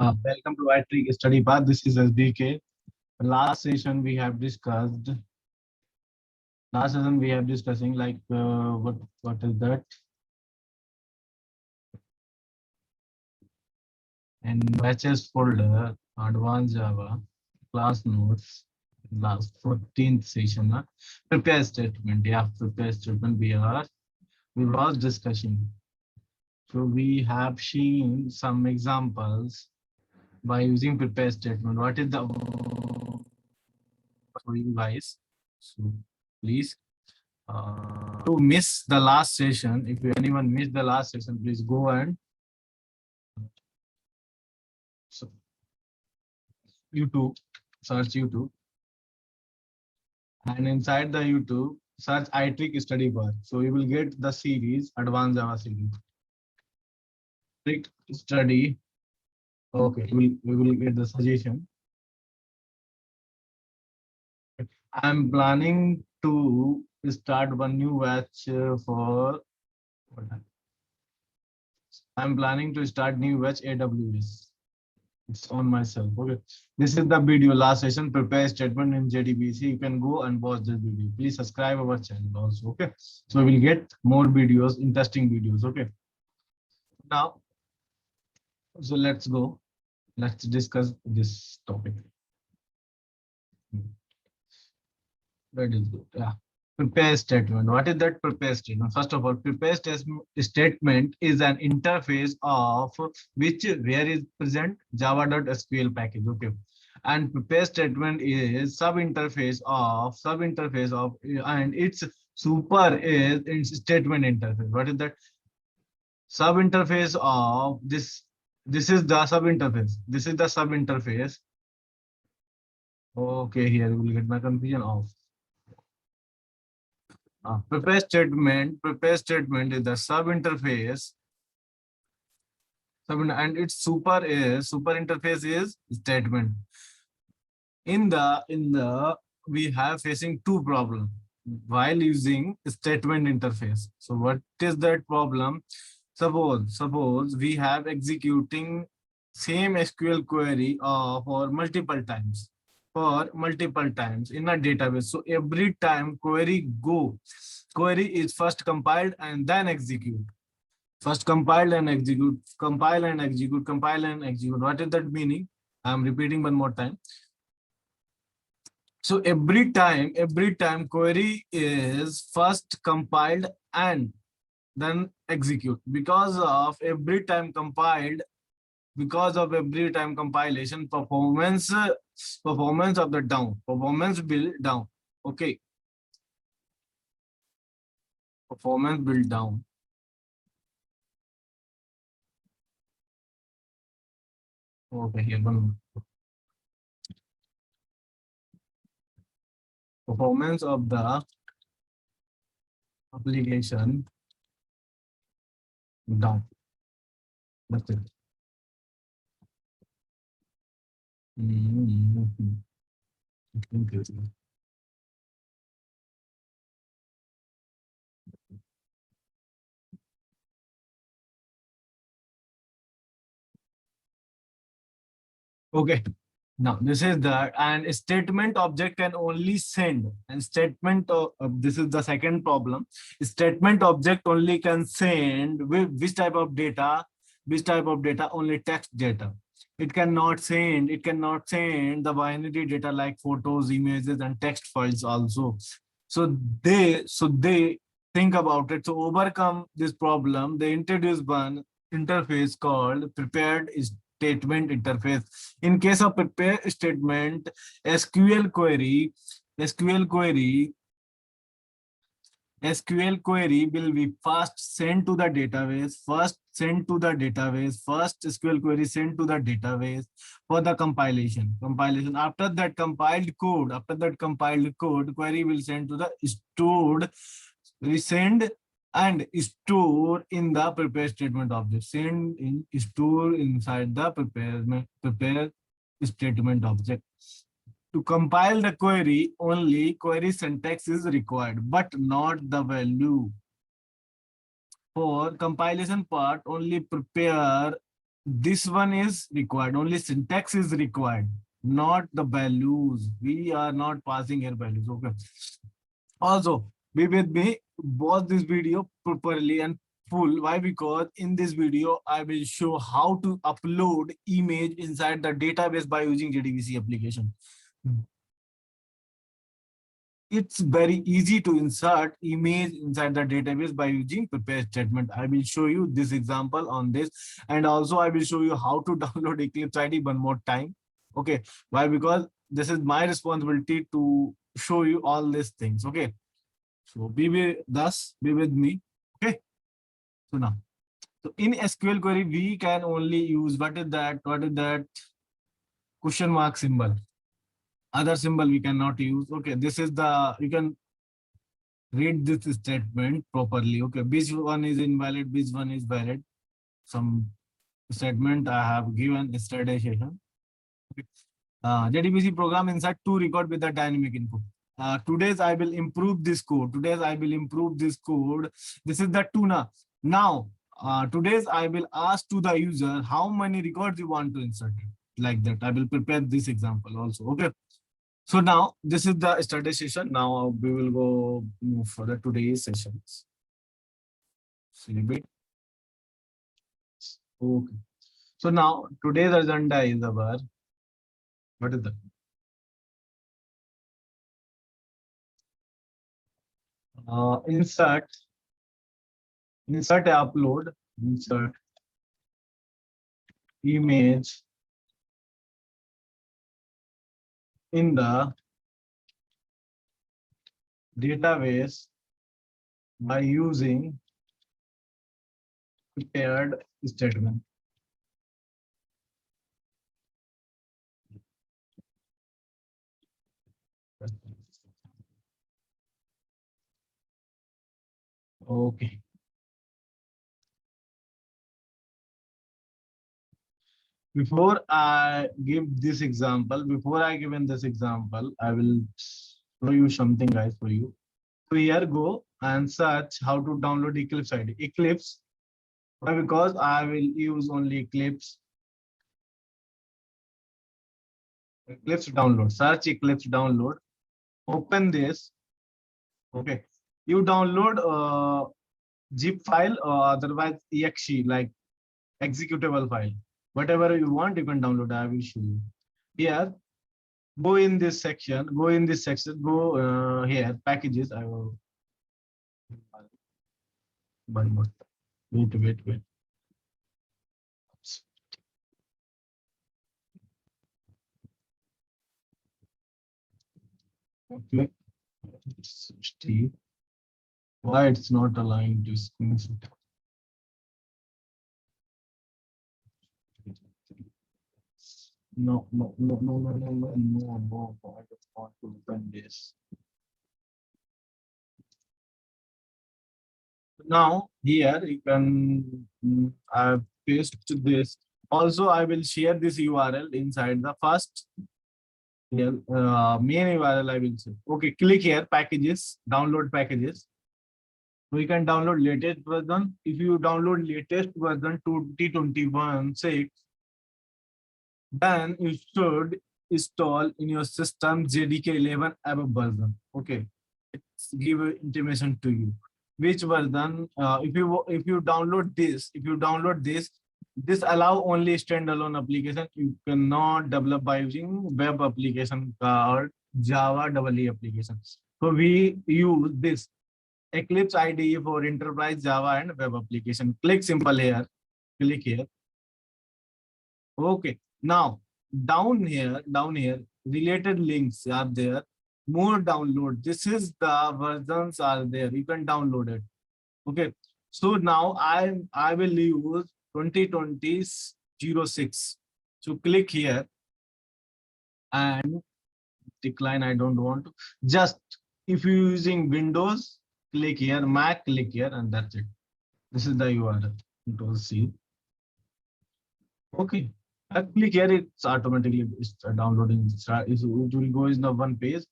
Welcome to iTrick Study Path. This is SBK. Last session we have discussed. Last session we have discussing like what is that? In batches folder, advanced Java, class notes. Last 14th session. Prepare statement. Yeah, prepare statement. We was discussing. So we have seen some examples by using prepare statement. What is the for you guys? So please. To miss the last session, if anyone missed the last session, please go and so YouTube, search YouTube, and inside the YouTube, search iTrick Study Path. So you will get the series, Advanced Java series. Trick study. Okay, we will get the suggestion. I'm planning to start one new batch for. I'm planning to start new batch AWS. It's on myself. Okay, this is the video last session prepare statement in JDBC. You can go and watch this video. Please subscribe our channel also. Okay, so we will get more videos, interesting videos. Okay, now so let's go. Let's discuss this topic. That is good. Yeah, prepare statement. What is that prepare statement? First of all, prepare statement is an interface of which where is present java.sql package. Okay, and prepare statement is sub-interface of and its super is in statement interface. What is that? Sub-interface of this is the sub-interface. This is the sub-interface. Okay, here we will get my confusion off. Prepare statement is the sub-interface. And its super interface is statement. In the we have facing two problems while using statement interface. So what is that problem? Suppose we have executing same SQL query for multiple times in a database. So every time query is first compiled and then execute. First compile and execute. What is that meaning? I'm repeating one more time. So every time query is first compiled and then execute. Because of every time compilation, performance of the performance will down. Okay, performance will down. Okay, here one. Performance of the application down. That's it. Okay. Now this is the and statement object can only send and statement of this is the second problem. Statement object only can send with which type of data? Only text data. It cannot send the binary data like photos, images, and text files also. So they think about it. So overcome this problem, they introduce one interface called prepared statement interface. In case of prepare statement, SQL query will be first sent to the database. First SQL query sent to the database for the compilation. After that compiled code, query will send to the resend and store in the prepare statement object. Store inside the prepare statement object. To compile the query, only query syntax is required, but not the value. For compilation part, only prepare This one is required. Only syntax is required, not the values. We are not passing here values. Okay. Also, be with me. Watch this video properly and full. Why? Because in this video, I will show how to upload image inside the database by using JDBC application. It's very easy to insert image inside the database by using prepare statement. I will show you this example on this, and also I will show you how to download Eclipse ID one more time. Okay, why? Because this is my responsibility to show you all these things. Okay, so be with me. Okay, so now, so in SQL query we can only use what is that? What is that? Question mark symbol. Other symbol we cannot use. Okay, this is the, you can read this statement properly. Okay, which one is invalid, which one is valid. Some statement I have given yesterday session. Okay. JDBC program insert two record with the dynamic input. Today's I will improve this code. Today's I will improve this code. This is the tuna. Now, today's I will ask to the user how many records you want to insert. Like that. I will prepare this example also. Okay. So now this is the study session. Now we will go move for the today's sessions. Celebrate. Okay. So now today's agenda is our, what is that? Insert upload, insert image in the database by using prepared statement. Okay. Before I give this example, I will show you something, guys, for you. So here go and search how to download Eclipse ID. Eclipse. Why? Because I will use only Eclipse. Eclipse download. Search Eclipse download. Open this. Okay. You download zip file or otherwise exe, like executable file. Whatever you want, you can download. I will show you. Here, go in this section. Go in this section. Go here. Packages. I will. One more. Wait. Okay. 60. Why it's not aligned to screenshot? No. I don't want to open this. Now here you can paste this. Also, I will share this URL inside the first main URL. I will say. Okay, click here, packages, download packages. We can download latest version. If you download latest version 2021.6, then you should install in your system JDK 11 above version. Okay, it's give intimation to you which version. If you download this, this allow only standalone application. You cannot develop by using web application or Java EE applications. So we use this Eclipse IDE for enterprise Java and web application. Click simple here. Click here. Okay. Now down here, related links are there. More download. This is the versions are there. You can download it. Okay. So now I will use 2020-06. So click here and decline. I don't want to. Just if you're using Windows, click here. Mac, click here, and that's it. This is the URL. Control C. Okay. I click here, it's automatically downloading. It will go in the one page.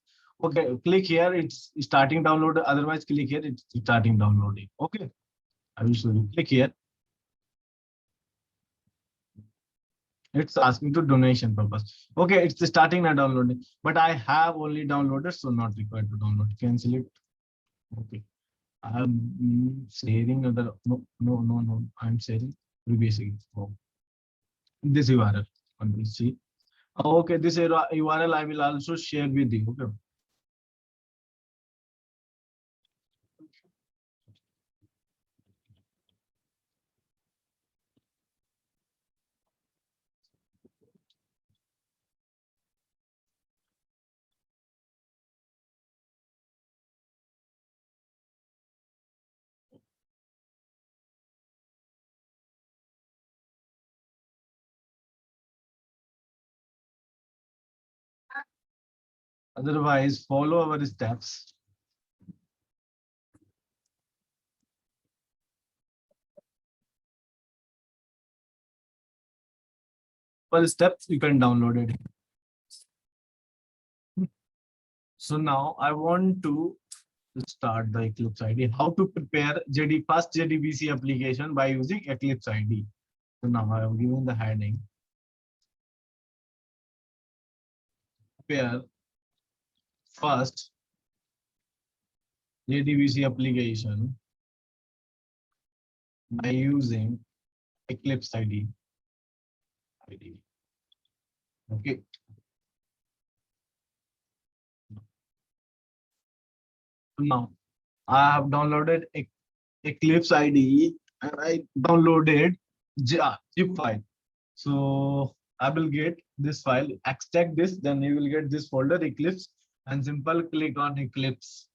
Okay, click here, it's starting download. Otherwise, click here, it's starting downloading. Okay, I will show you. Click here. It's asking to donation purpose. Okay, it's starting now downloading, but I have only downloaded, so not required to download. Cancel it. Okay. I'm sharing other, no. I'm sharing previous. Oh, this URL. Let me see. Okay, this URL I will also share with you. Okay. Otherwise, follow our steps. For steps, you can download it. So now I want to start the Eclipse ID. How to prepare first JDBC application by using Eclipse ID. So now I have given the heading. Prepare first JDBC application by using Eclipse ID. Okay. Now I have downloaded Eclipse IDE and I downloaded zip file. So I will get this file, extract this, then you will get this folder Eclipse and simple click on Eclipse.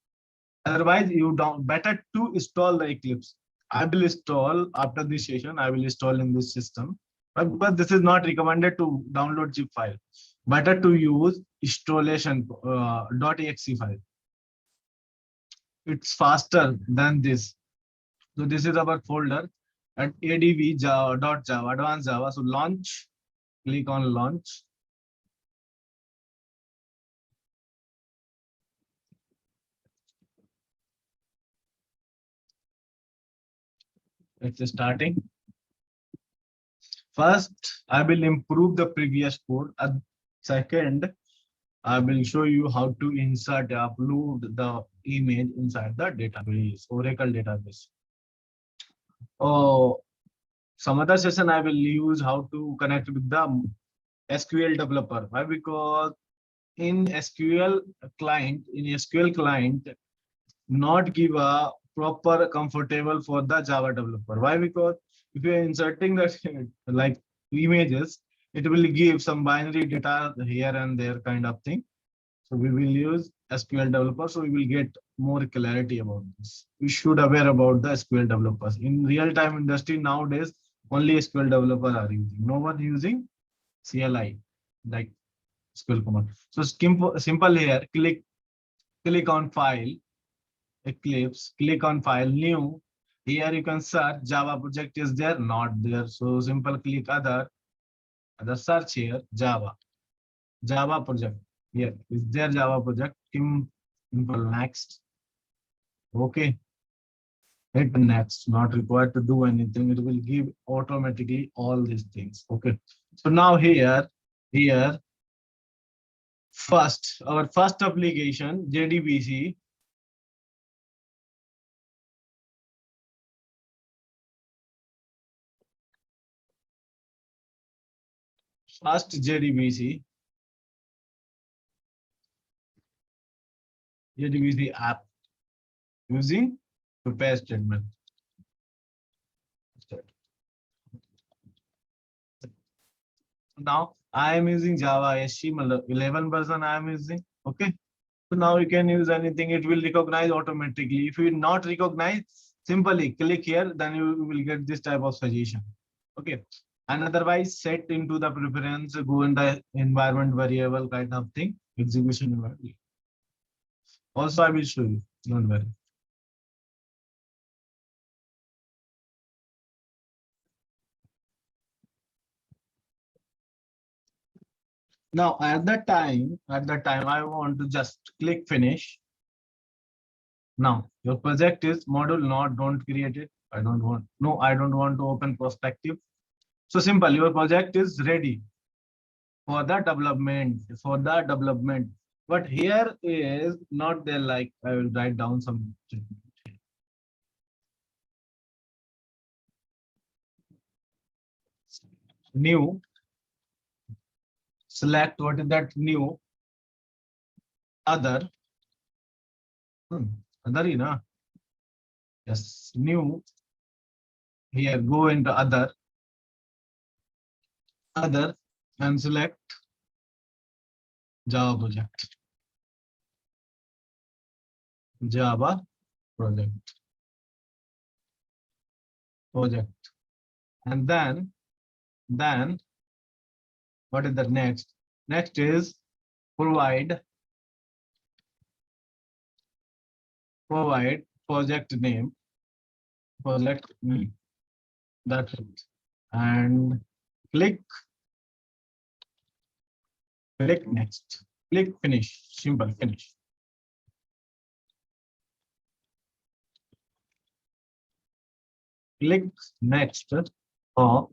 Otherwise, you don't better to install the Eclipse. I will install after this session. I will install in this system, but this is not recommended to download zip file. Better to use installation .exe file. It's faster than this. So this is our folder at adv java advanced java. So launch, click on launch. It's starting. First, I will improve the previous code. Second, I will show you how to insert, upload the image inside the database, Oracle database. Oh, some other session I will use how to connect with the SQL developer. Why? Because in SQL client, not give a proper comfortable for the Java developer. Why? Because if you are inserting the like images, it will give some binary data here and there kind of thing. So we will use SQL developer. So we will get more clarity about this. We should aware about the SQL developers. In real-time industry nowadays, only SQL developers are using. No one using CLI like SQL command. So simple here. Click on file, Eclipse. Click on file, new. Here you can search Java project is there, not there. So simple click other search here Java project. Here is there Java project. Simple next. Okay. Hit next. Not required to do anything. It will give automatically all these things. Okay. So now here, our first application, JDBC. First JDBC app using prepare statement. Now I am using Java SC 11 version I am using. Okay. So now you can use anything. It will recognize automatically. If you not recognize, simply click here, then you will get this type of suggestion. Okay. And otherwise set into the preference, go in the environment variable kind of thing, execution environment. Also, I will show you. Don't worry. Now at that time, I want to just click finish. Now your project is module not don't create it. I don't want to open perspective. So simple, your project is ready for the development. But here is not there, like I will write down some new, select what is that new, other, other, yes, new, here go into other and select Java project, and then what is the next? Next is provide project name, that's it, and click next, click finish, simple finish. Click next or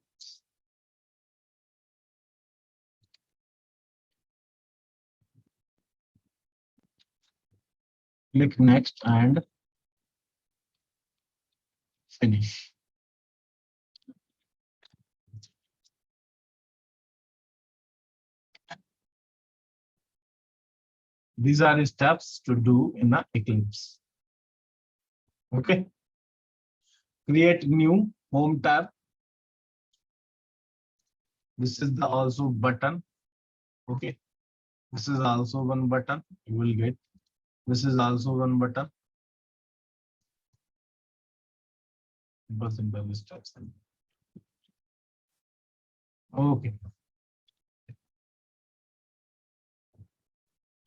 click next and finish. These are the steps to do in the Eclipse. Okay. Create new home tab. This is the also button. Okay. This is also one button you will get. This is also one button. Simple steps. Okay.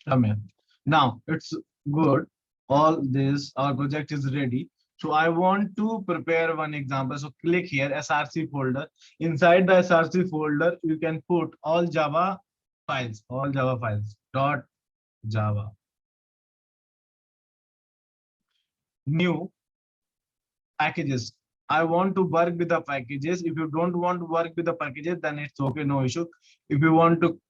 Come here. Now it's good. All this, our project is ready. So I want to prepare one example. So click here, SRC folder. Inside the SRC folder, you can put all Java files, dot Java. New packages. I want to work with the packages. If you don't want to work with the packages, then it's okay, no issue. If you want to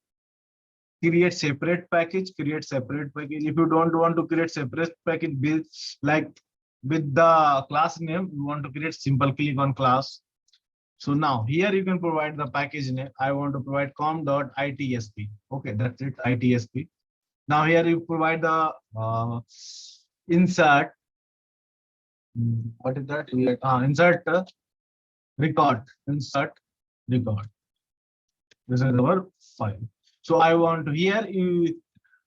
create separate package, create separate package. If you don't want to create separate package, build like with the class name, you want to create, simple click on class. So now here you can provide the package name. I want to provide com.itsp. Okay, that's it, itsp. Now here you provide the insert. What is that? Insert record. Insert record. This is our file. So I want to here you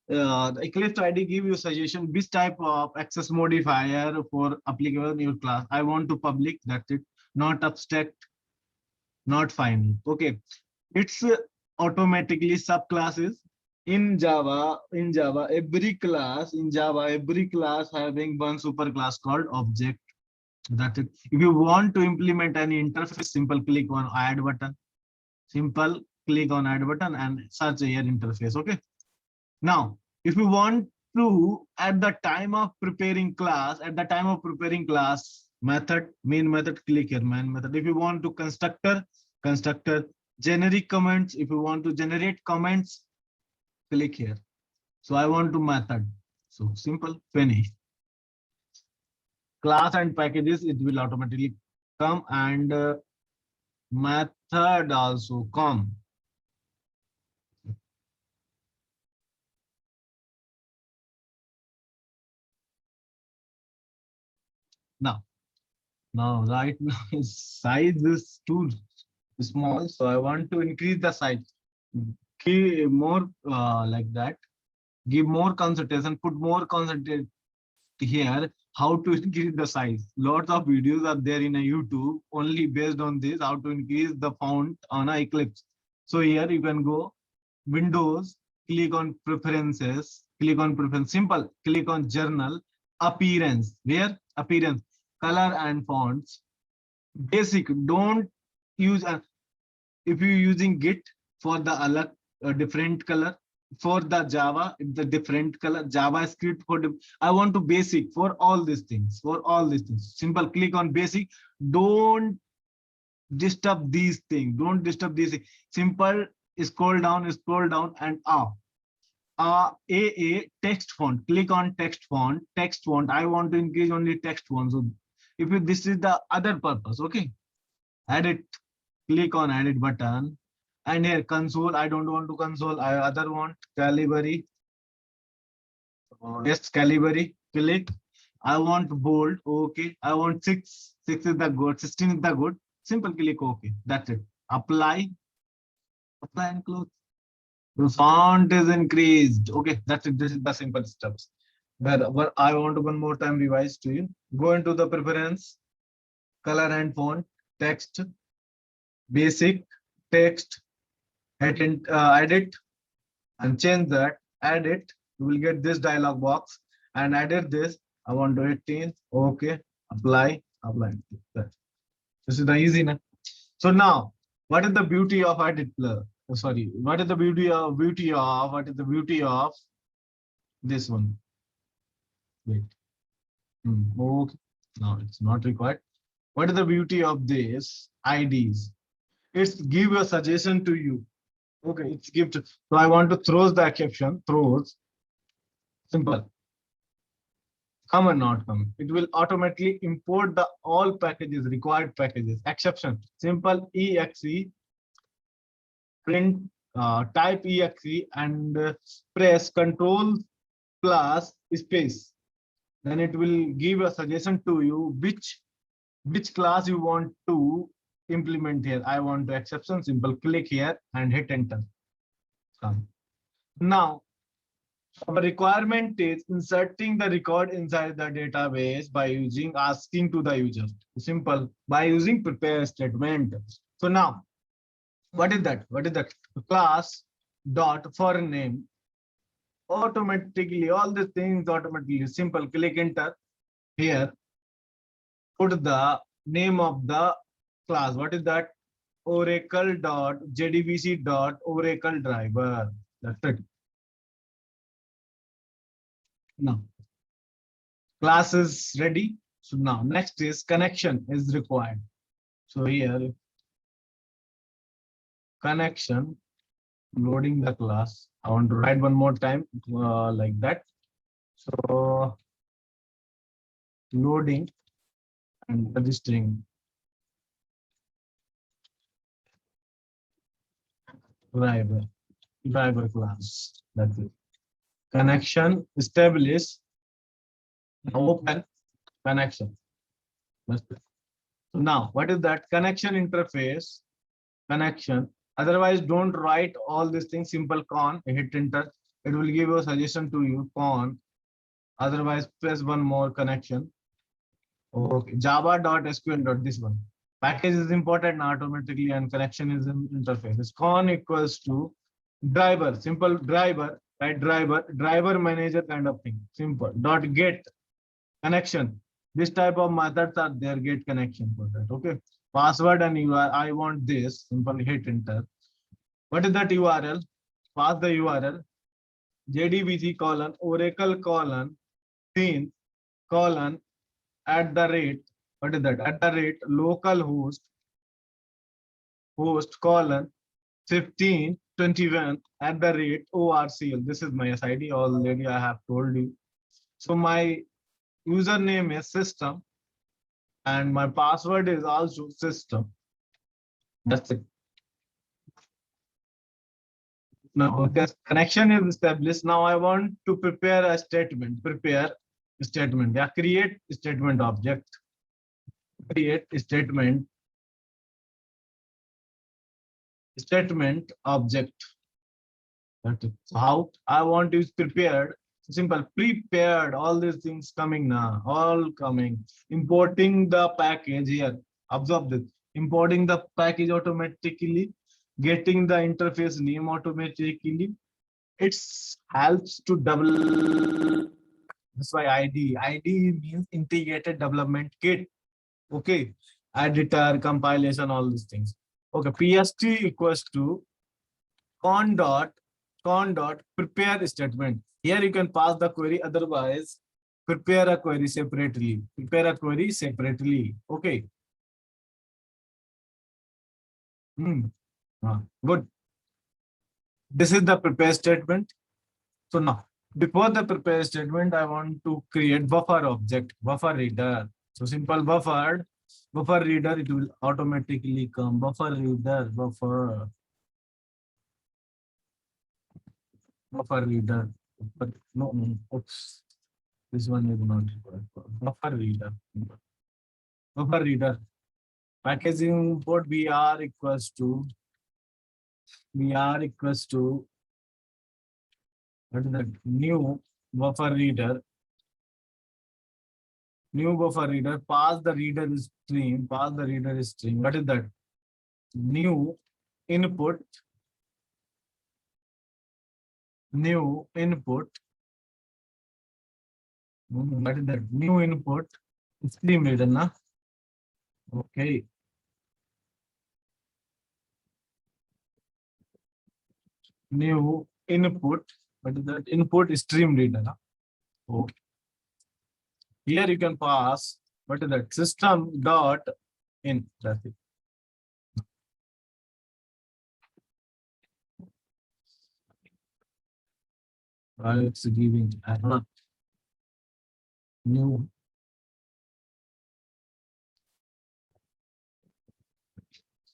the Eclipse ID give you suggestion which type of access modifier for applicable in your class. I want to public, that's it, not abstract, not final. Okay, it's automatically subclasses in Java. Every class having one superclass called object. That's it. If you want to implement any interface, simple click on add button. Simple click on add button and search here interface. Okay. Now, if you want to, at the time of preparing class, method, main method, click here, main method. If you want to constructor, generic comments. If you want to generate comments, click here. So I want to method. So simple, finish. Class and packages, it will automatically come, and method also come. Now right now size is too small, so I want to increase the size. Give more like that. Give more concentration. Put more concentration here. How to increase the size? Lots of videos are there in a YouTube only based on this. How to increase the font on a Eclipse. So here you can go Windows. Click on preferences. Simple. Click on journal appearance. Where appearance? Color and fonts. Basic. Don't use if you're using Git for the different color, for the Java the different color, JavaScript for I want to basic for all these things. Simple click on basic. Don't disturb these things. Don't disturb these things. Simple, scroll down and up. A text font. Click on text font. Text font. I want to increase only text font. So if you, this is the other purpose, okay. Edit. Click on edit button. And here console. I don't want to console. I other want Calibri. Yes, Calibri. Click. I want bold. Okay. I want 6. 6 is the good. 16 is the good. Simple click. Okay. That's it. Apply. Apply and close. The font is increased. Okay, that's it. This is the simple steps. But I want to one more time revise to you. Go into the preference, color and font, text, basic, text, edit, and change that. Edit. You will get this dialog box and edit this. I want to 18. Okay, apply, apply. This is the easy. So now, what is the beauty of edit? Sorry, what is the beauty of what is the beauty of this one? Wait. Okay. No, it's not required. What is the beauty of this IDs? It's give a suggestion to you. Okay, it's give to, so I want to throws the exception, throws. Simple. Come or not come. It will automatically import the all packages, required packages. Exception. Simple exe print, type exe and press Control plus space. Then it will give a suggestion to you which class you want to implement here. I want to exception. Simple click here and hit enter. Now, our requirement is inserting the record inside the database by using asking to the user. Simple by using prepare statement. So now, what is that? What is that? Class dot for name. Automatically, all these things automatically. Simple click enter here. Put the name of the class. What is that? Oracle dot JDBC dot Oracle driver. That's it. Now, class is ready. So now next is connection is required. So here, connection, loading the class. I want to write one more time like that. So loading and registering driver class. That's it. Connection establish, open connection. That's it. So now, what is that? Connection interface, connection. Otherwise, don't write all these things. Simple con, hit enter. It will give you a suggestion to you, con. Otherwise, press one more connection. Okay, java.sql. This one. Package is important automatically and connection is in interface. It's con equals to driver, simple driver, right? Driver manager kind of thing. Simple. Dot get connection. This type of methods are there, get connection for that. Okay. Password and URL. I want this. Simple hit enter. What is that URL? Pass the URL. JDBC colon Oracle colon scene colon at the rate. What is that? At the rate localhost host colon 1521 at the rate ORCL. This is my SID already. I have told you. So my username is system and my password is also system. That's it. Now this connection is established. Now I want to prepare a statement. Prepare statement. Yeah, create statement object. Create statement object. That's it. So how I want is prepared. Simple prepared. All these things coming now. All coming. Importing the package here. Observe this. Importing the package automatically. Getting the interface name automatically. It helps to double. That's why ID. ID means integrated development kit. Okay. Editor, compilation, all these things. Okay. PST equals to con dot prepare statement. Here you can pass the query. Otherwise, prepare a query separately. Prepare a query separately. Okay. Hmm. Good. This is the prepare statement. So now, before the prepare statement, I want to create buffer object, buffer reader. So simple buffer reader, it will automatically come. Buffer reader, buffer reader. But no, oops, this one is not required. Buffer reader. Buffer reader. Packaging import br equals to what is that? New buffer reader, pass the reader stream, What is that? New input, new input. What is that? New input stream reader, na? Okay. New input, what is that? Input stream reader, na? Okay. Here you can pass, what is that? System dot in. That's it. It's giving error. New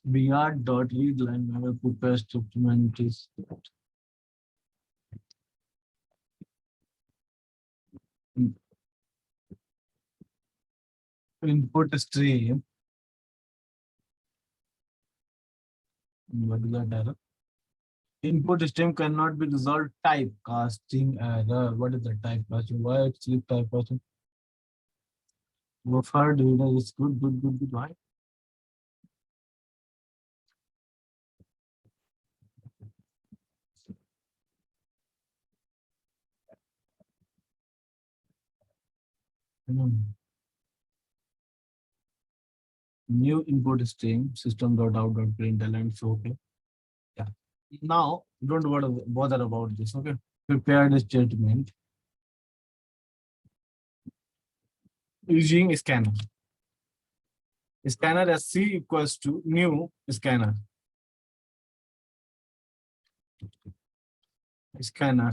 br dot read line. I will put best document is input stream. What is that error? Input stream cannot be resolved. Type casting error. What is the type casting? Why actually type casting? Buffer reader is good. Why? New input stream system.out.println. So okay. Yeah. Now don't bother about this. Okay. Prepared statement using scanner. Scanner SC equals to new scanner. Scanner.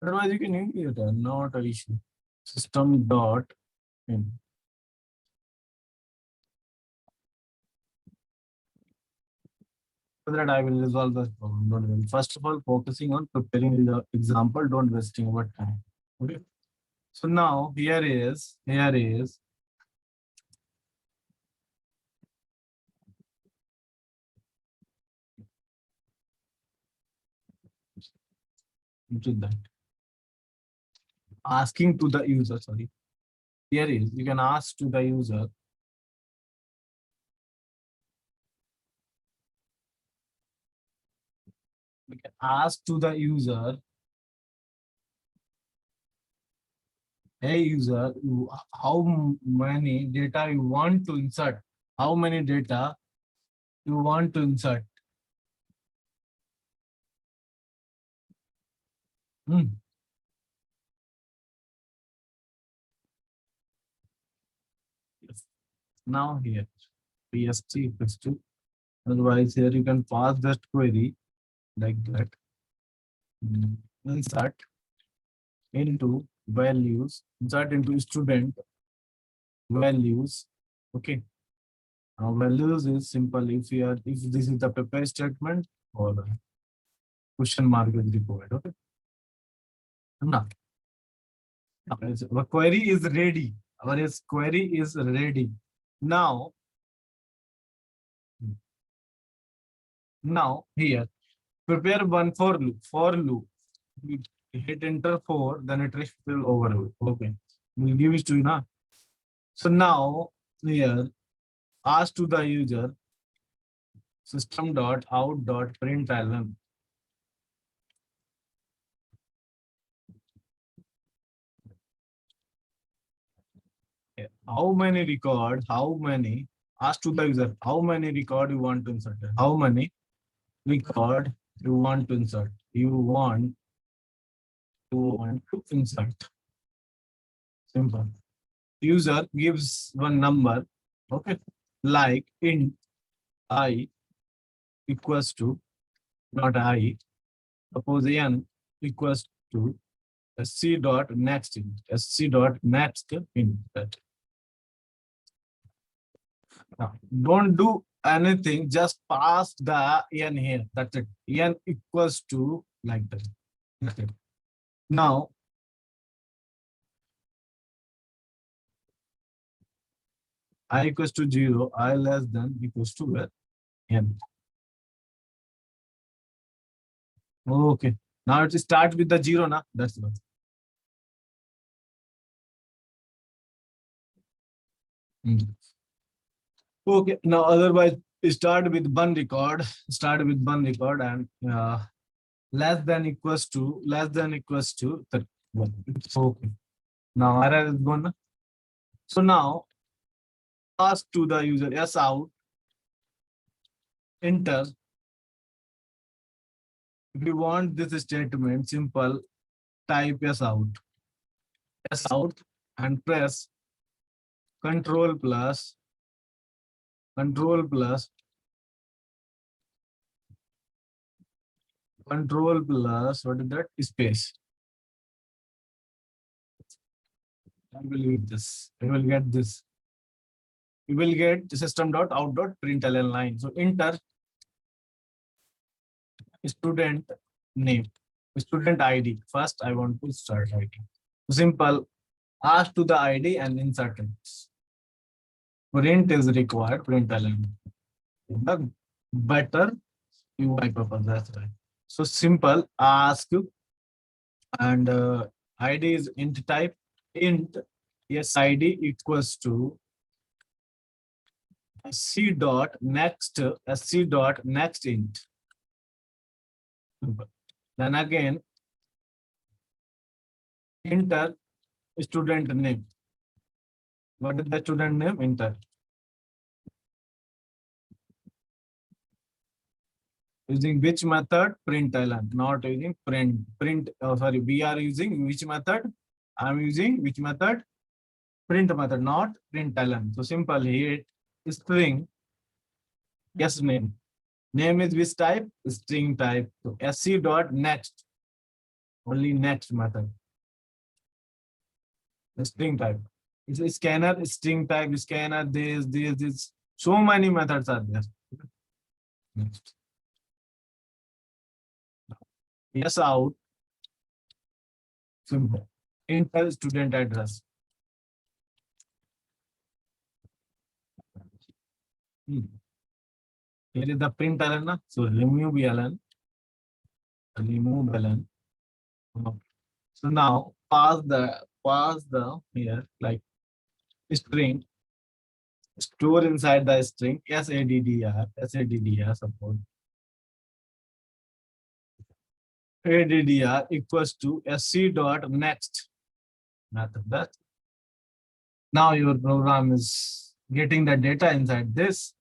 Otherwise, you can use it. Not an issue. System dot in. So that I will resolve this problem. Don't worry. First of all, focusing on preparing the example. Don't wasting our time. Okay. So now here is that asking to the user. Sorry. Here is you can ask to the user. We can ask to the user, hey user, how many data you want to insert? How many data you want to insert? Yes. Now here, PST equals to, otherwise here you can pass that query like that. Insert into values, insert into student values. Okay. Now values is simple if this is the prepare statement or question mark is required. Okay. Now, our query is ready. Our query is ready. Now here, prepare one for loop. For loop. We hit enter 4, then it will overload. Okay. We'll give it to you now. So now here, ask to the user system.out.println. How many record, ask to the user, how many record you want to insert? How many record you want to insert? You want to insert. Simple. User gives one number, okay, like int I equals to, not I, suppose n equals to sc dot next int, sc dot next int. Now, don't do anything, just pass the n here. That's it. N equals to like that. That's it. Now, I equals to 0, I less than equals to n. Okay. Now it starts with the 0 now. That's what. Okay. Now otherwise start with one record. Start with one record and less than equals to 31. Okay. Now error is gone. So now pass to the user s out, enter. If you want this statement, simple, type s out and press control plus control plus control plus what is that space. I will get this. I will get this. You will get system.out.println line. So enter student name, student ID. First, I want to start ID. Simple. Ask to the ID and insert it. Print is required. Println. The better UI purpose. That's right. So simple. Ask and ID is int type. Int yes ID equals to sc dot next int. Then again enter student name. What is the student name? Enter. Using which method? Println. Not using print. Oh, sorry. We are using which method? I'm using which method? Print method, not println. So simple here. String. Yes, name. Name is which type? String type. So sc dot next. Only next method. The string type. It's a scanner, string type, scanner, this. So many methods are there. Next. Yes, out. Simple. Enter student address. Here is the print ln. So remove ln. Remove ln. So now pass the here like string. Store inside the string saddr suppose addr equals to sc dot next method. That now your program is getting the data inside this.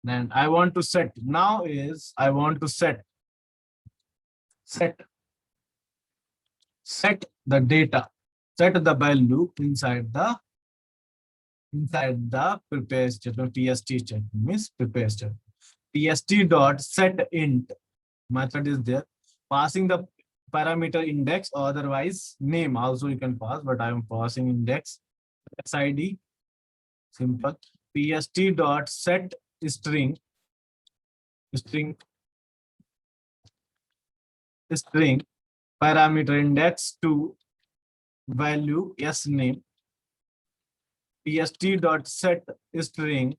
Then I want to set. Now is I want to set the data, set the value inside the prepare statement. PST statement means prepare statement. PST dot set int method is there, passing the parameter index, otherwise name also you can pass, but I am passing index. SID simple. PST dot set string parameter index to value s name. PST dot set string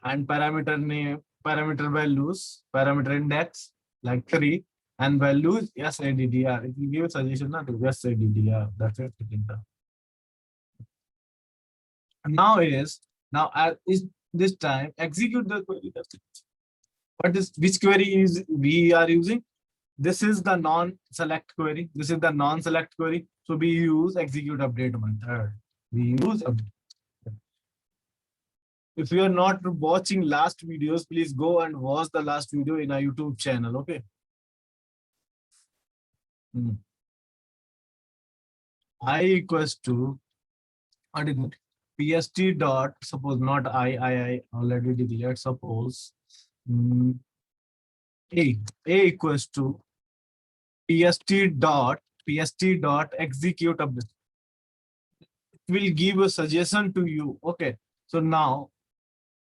and parameter name, parameter values, parameter index like 3 and values saddr. It will give a suggestion not to saddr. That's it. Now is this time execute the query. That's it. What is which query is we are using? This is the non-select query. This is the non-select query. So we use execute update method. We use update. If you are not watching last videos, please go and watch the last video in our YouTube channel. Okay. I equals to what is it? PST dot, suppose not I already declared, suppose mm, A equals to PST dot execute update. It will give a suggestion to you. Okay. So now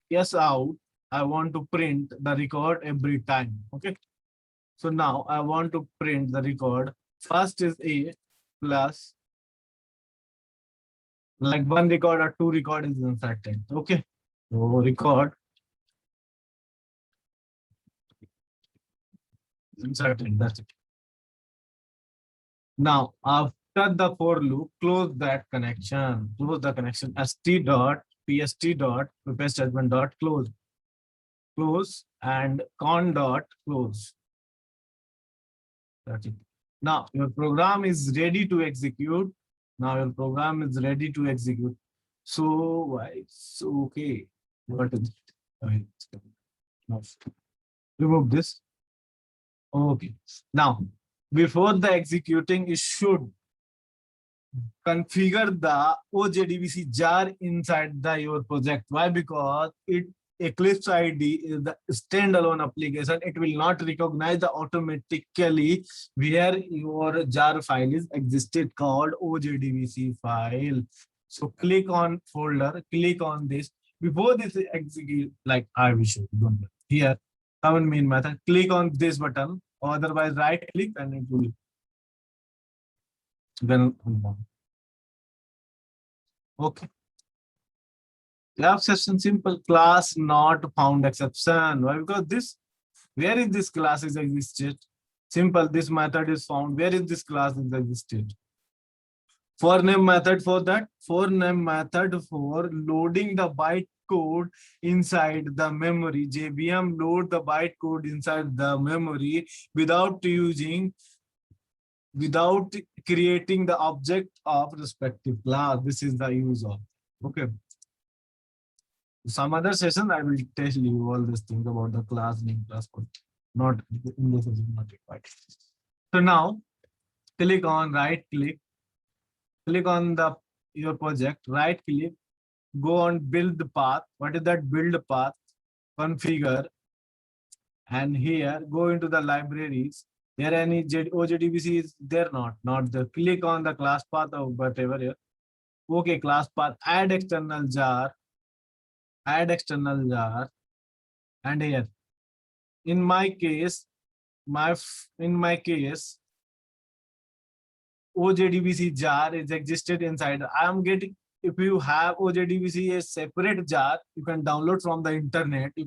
yes out, I want to print the record every time. Okay. So now I want to print the record. First is A plus like one record or two record is inserted. Okay. So record inserted. That's it. Now after the for loop, close that connection. Close the connection. st dot pst dot prepare statement dot close and con dot close. That's it. Now your program is ready to execute. Now your program is ready to execute. So why? So okay. What is it? Okay. Now, remove this. Okay. Now before the executing, it should configure the OJDBC jar inside the your project. Why? Because it Eclipse ID is the standalone application. It will not recognize the automatically where your jar file is existed called OJDBC file. So click on folder, click on this. Before this execute, like I will show you. Don't worry. Here, come in main method, click on this button, or otherwise right click and it will then okay. Graph session simple class not found exception. Why? Because this where is this class is existed? Simple. This method is found. Where is this class is existed? For name method for that. For name method for loading the byte code inside the memory. JVM load the byte code inside the memory without creating the object of respective class. This is the use of. Okay. Some other session I will tell you all this thing about the class name, class code. Not in this is not required. So now click on right click on the your project, right click, go on build the path. What is that build path? Configure, and here go into the libraries. Here any OJDBC is there? Not the click on the class path or whatever here. Okay, class path, add external jar, and here in my case OJDBC jar is existed inside. I am getting, if you have OJDBC a separate jar, you can download from the internet. You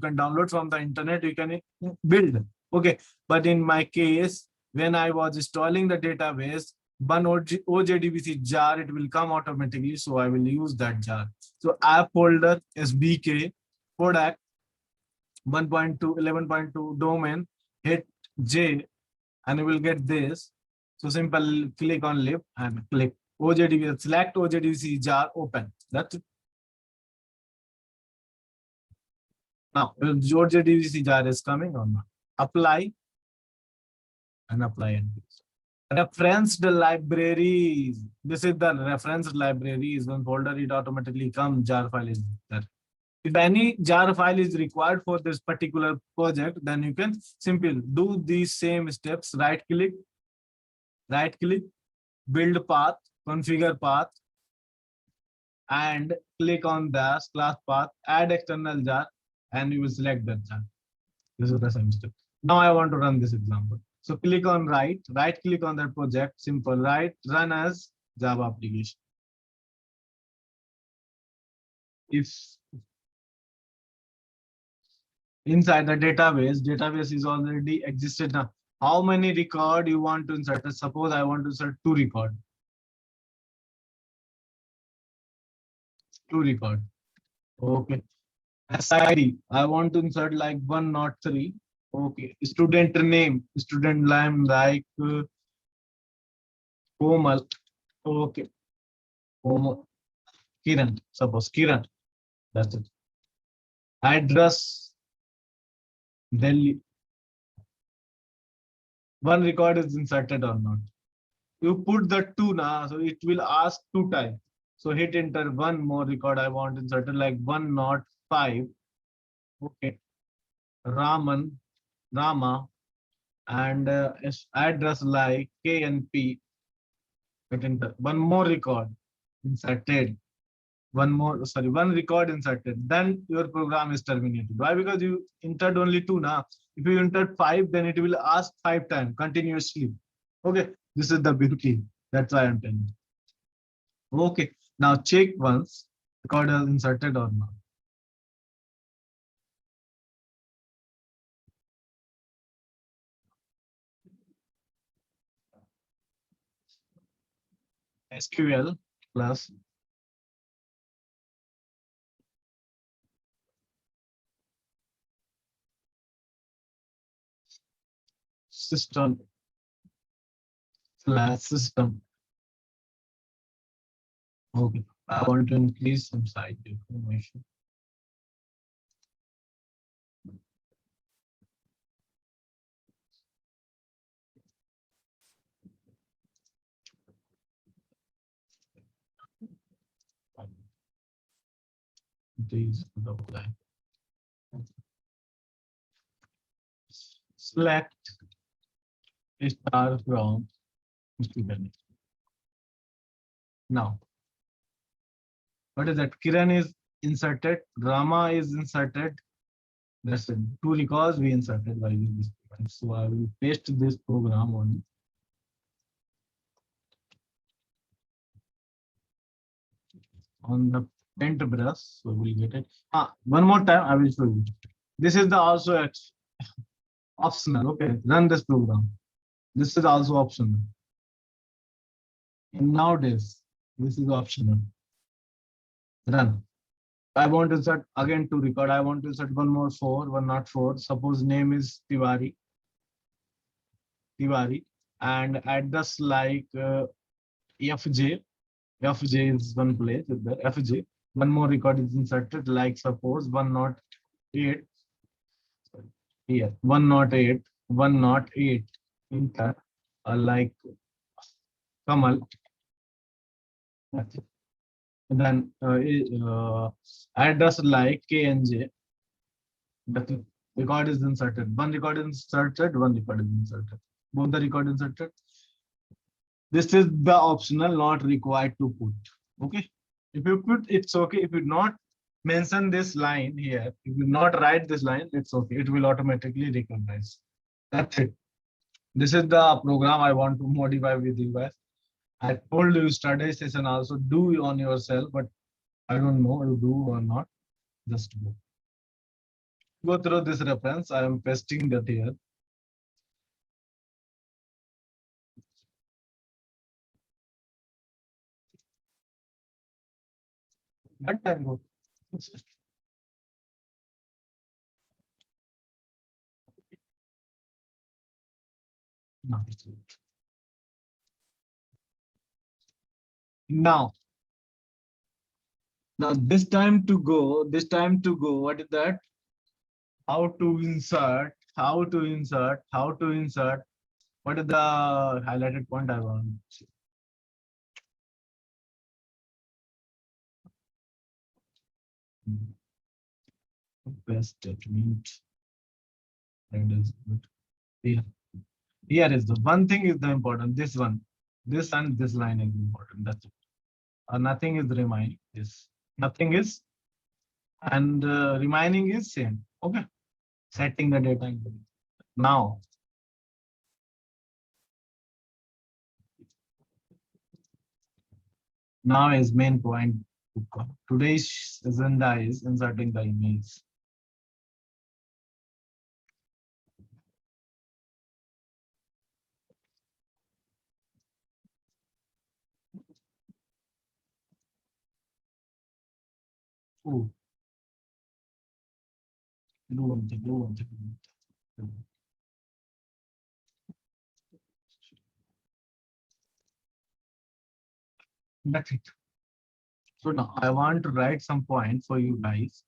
can build. Okay. But in my case, when I was installing the database, one OJDBC jar, it will come automatically. So I will use that jar. So app folder, SBK, product, 1.2, 11.2 domain, hit J, and you will get this. So simple, click on lib and click OJDBC, select OJDBC jar, open. That's it. Now, OJDBC jar is coming or not? Apply and apply and referenced libraries. This is the referenced libraries. One folder, it automatically comes, jar file is there. If any jar file is required for this particular project, then you can simply do these same steps, right click, build path, configure path, and click on the class path, add external jar, and you will select that jar. This is the same step. Now I want to run this example. So click on right click on that project, simple, run as Java application. If inside the database is already existed now. How many record you want to insert? Suppose I want to insert two record. Okay. SID, I want to insert like 103. Okay. Student name like Komal. Okay. Komal. Kiran. Suppose Kiran. That's it. Address Delhi. One record is inserted or not. You put the two now, so it will ask two times. So hit enter, one more record I want inserted, like 105. Okay. Raman, Rama, and address like K and P. Hit enter. One more record inserted. One record inserted. Then your program is terminated. Why? Because you entered only two now. If you entered five, then it will ask 5 times continuously. Okay. This is the beauty. That's why I'm telling you. Okay. Now check once record is inserted or not. SQL plus system slash system. Okay. I want to increase some site information. These the line. Select star from student. Now, what is that? Kiran is inserted, Rama is inserted. That's it. Two records we inserted by using this program. So I will paste this program on the paintbrush. So we'll get it. One more time I will show you. This is the also optional. Okay, run this program. This is also optional. And nowadays, this is optional. Run. I want to insert again to record. I want to insert one more four, one not four. Suppose name is Tiwari. Tiwari. And address like FJ. FJ is one place with the FJ. One more record is inserted like suppose 108. Here 108, 108. Enter like Kamal. And then address like KNJ. The record is inserted. One record is inserted, one record is inserted. Both the record inserted. This is the optional, not required to put. Okay. If you put, it's okay. If you not mention this line here, if you not write this line, it's okay. It will automatically recognize. That's it. This is the program I want to modify with you guys. I told you study session also do on yourself, but I don't know you do or not. Just go through this reference. I am pasting that here. That time go. No, now, this time to go, what is that? How to insert, how to insert, how to insert. What is the highlighted point I want? Best statement. That is good. Here. Here is the one thing is the important. This one. This and this line is important. That's it. Nothing is remaining. This. Nothing is. And remaining is same. Okay. Setting the data. Now. Now is main point. Today's agenda is inserting the image. Oh. Do one thing, do one thing. That's it. So now I want to write some points for you guys.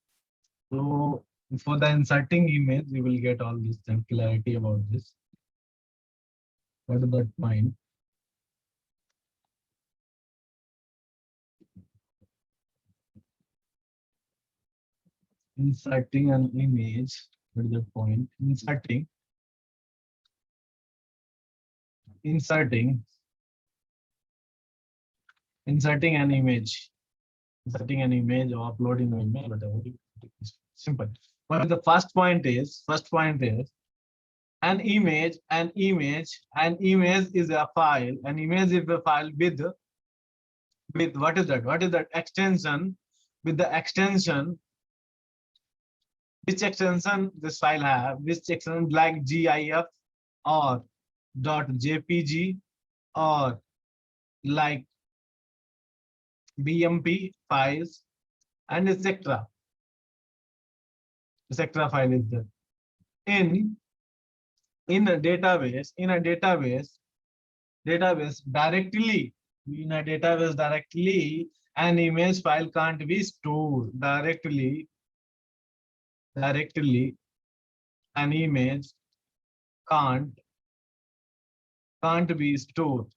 So for the inserting image, we will get all this clarity about this. What is that point? inserting an image. What is the point? Inserting inserting an image, or uploading an image, whatever. Simple. But the first point is an image is a file. An image is a file with what is that? What is that extension? With the extension, which extension this file have? Which extension like GIF or .jpg or like BMP files and etc. Etc. file is there. In a database directly, an image file can't be stored directly. An image can't be stored.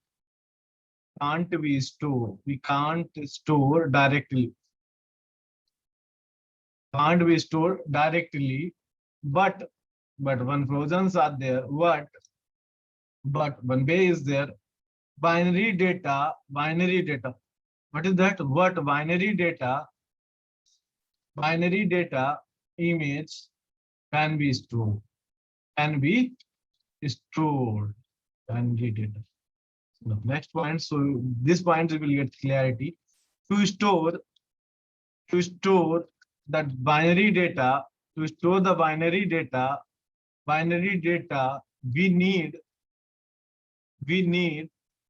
We can't store directly. Can't be stored directly, but one versions are there. But one way is there. Binary data. What is that? What binary data? Binary data image can be stored. Binary data. The next point. So this point we will get clarity. To store that binary data. To store the binary data, we need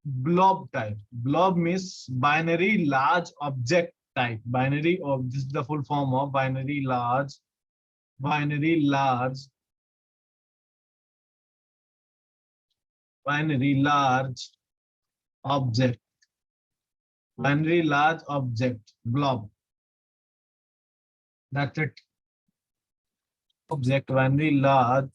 blob type. Blob means binary large object type. This is the full form of binary large object. Binary large object, blob. That's it. Object, binary large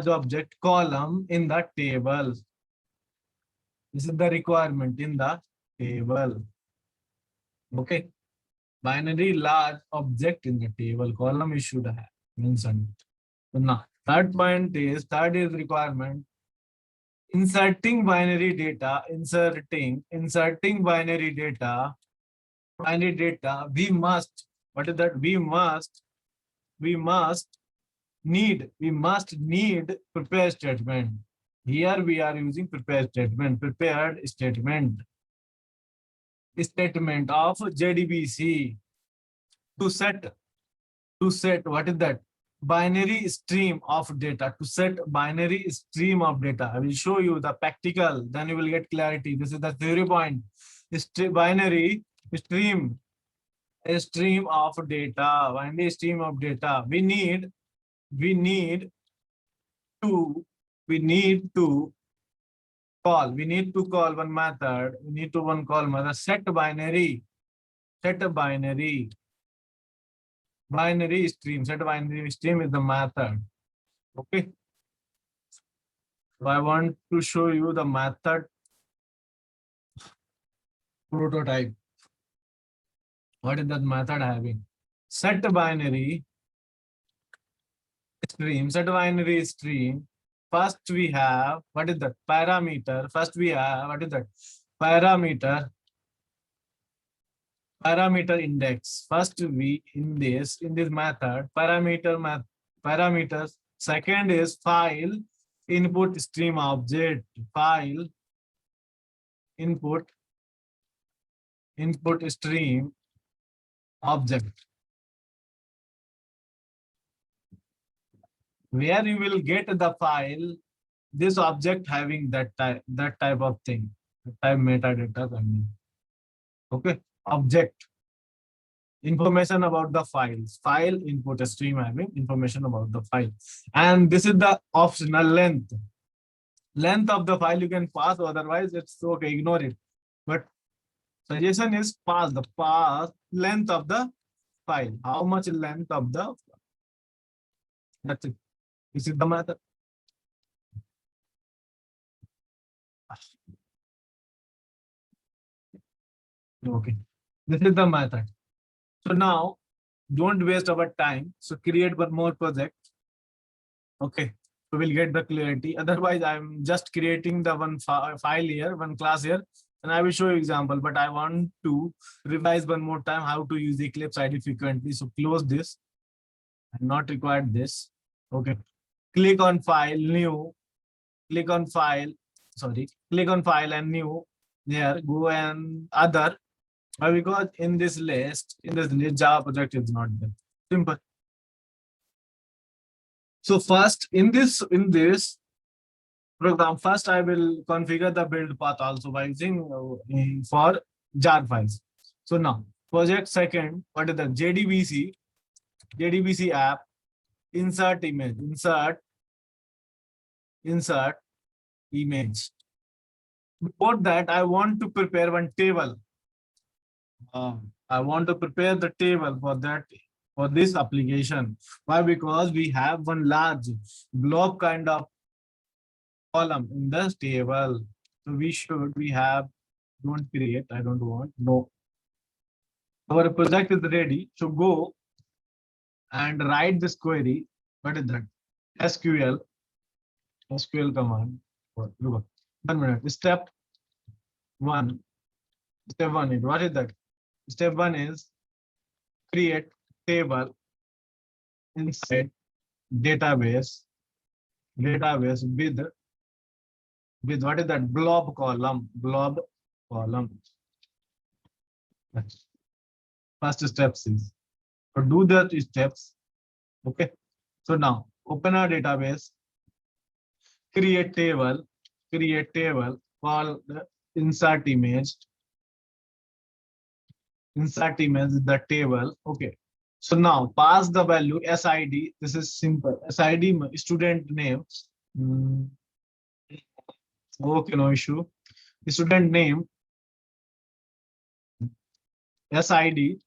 object column in the table. This is the requirement in the table. Okay. Binary large object in the table column you should have mentioned. So now third is requirement. Inserting binary data, we must, what is that? We must need prepared statement. Here we are using prepared statement of JDBC to set what is that? Binary stream of data. To set binary stream of data. I will show you the practical, then you will get clarity. This is the theory point. Binary stream, a stream of data. Binary stream of data. We need to call one method. Set binary stream. Set binary stream is the method. Okay. So I want to show you the method prototype. What is that method having? Set binary stream. First we have, what is that? Parameter. Parameter index. First we in this method parameters. Second is file input stream object. File input stream object, where you will get the file, this object having that type of thing, type metadata. Okay. Object, information about the files. File input stream having information about the file. And this is the optional length of the file you can pass, otherwise it's okay, ignore it. But suggestion is pass length of the file. How much length of the, that's it. This is the method. Okay, this is the method. So now don't waste our time. So create one more project. Okay, so we'll get the clarity. Otherwise, I'm just creating the one file here, one class here, and I will show you example. But I want to revise one more time how to use Eclipse IDE frequently. So close this. I'm not required this. Okay, click on file, new. Click on file. Sorry, click on file and new. Here, go and other. Why? Because in this list, Java project is not there. Simple. So first in this program, first I will configure the build path also by using for jar files. So now project second, what is the JDBC app, insert image, insert image. Before that, I want to prepare one table. I want to prepare the table for that for this application. Why? Because we have one large blob kind of column in this table. So we have, don't create, I don't want, no. Our project is ready. So go and write this query. What is that? SQL command. Look, 1 minute. One. Step one is, what is that? Step one is create table inside database with what is that? Blob column. First steps is, so do the steps. Okay. So now open our database, create table called insert image. Insert image is the table. Okay. So now pass the value SID. This is simple. SID student name. Okay, no issue. Student name SID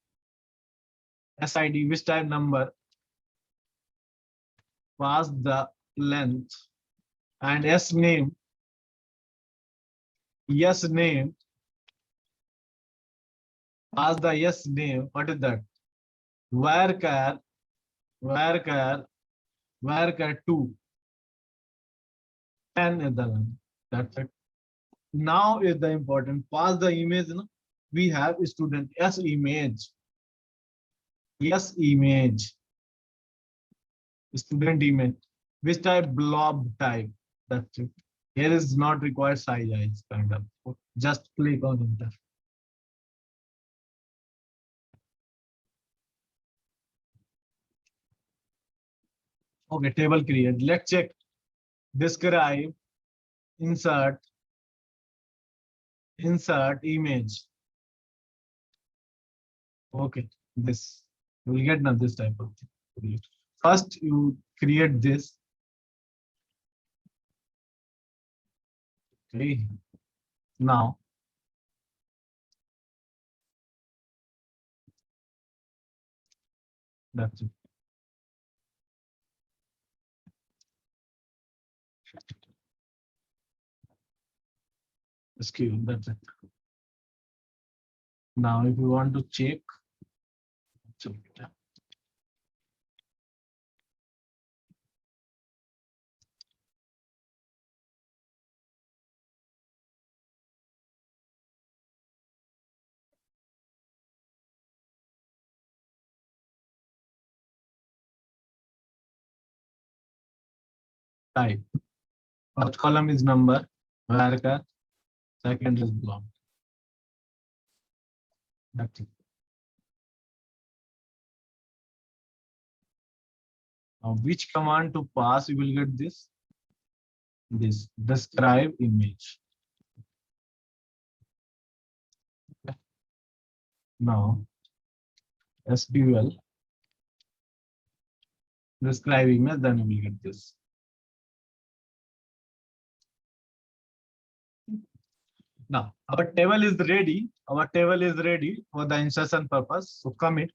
which type number, pass the length, and yes name pass the yes name. What is that? Varchar varchar varchar 2 10 is the length. That's it. Now is the important, pass the image. No? We have student image student image, which type? Blob type. That's it. Here is not required size kind of. Just click on enter. Okay, table create. Let's check. Describe, insert image. Okay, this we'll get now this type of thing. First, you create this. Okay. Now, that's it. SQL, that's it. Now, if you want to check it. Type. First column is number, varchar. Second is blob. That's it. Now, which command to pass? You will get this. This describe image. Now, SQL describe image, then you will get this. Now, our table is ready. Our table is ready for the insertion purpose. So commit.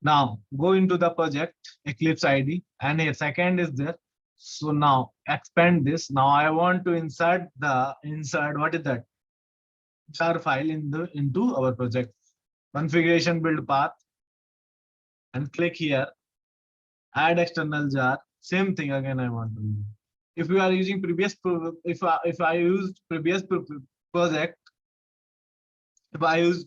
Now go into the project Eclipse IDE, and a second is there. So now expand this. Now I want to insert what is that jar file into our project. Configuration build path and click here, add external jar. Same thing again I want to use. If you are using if I used previous project, if I use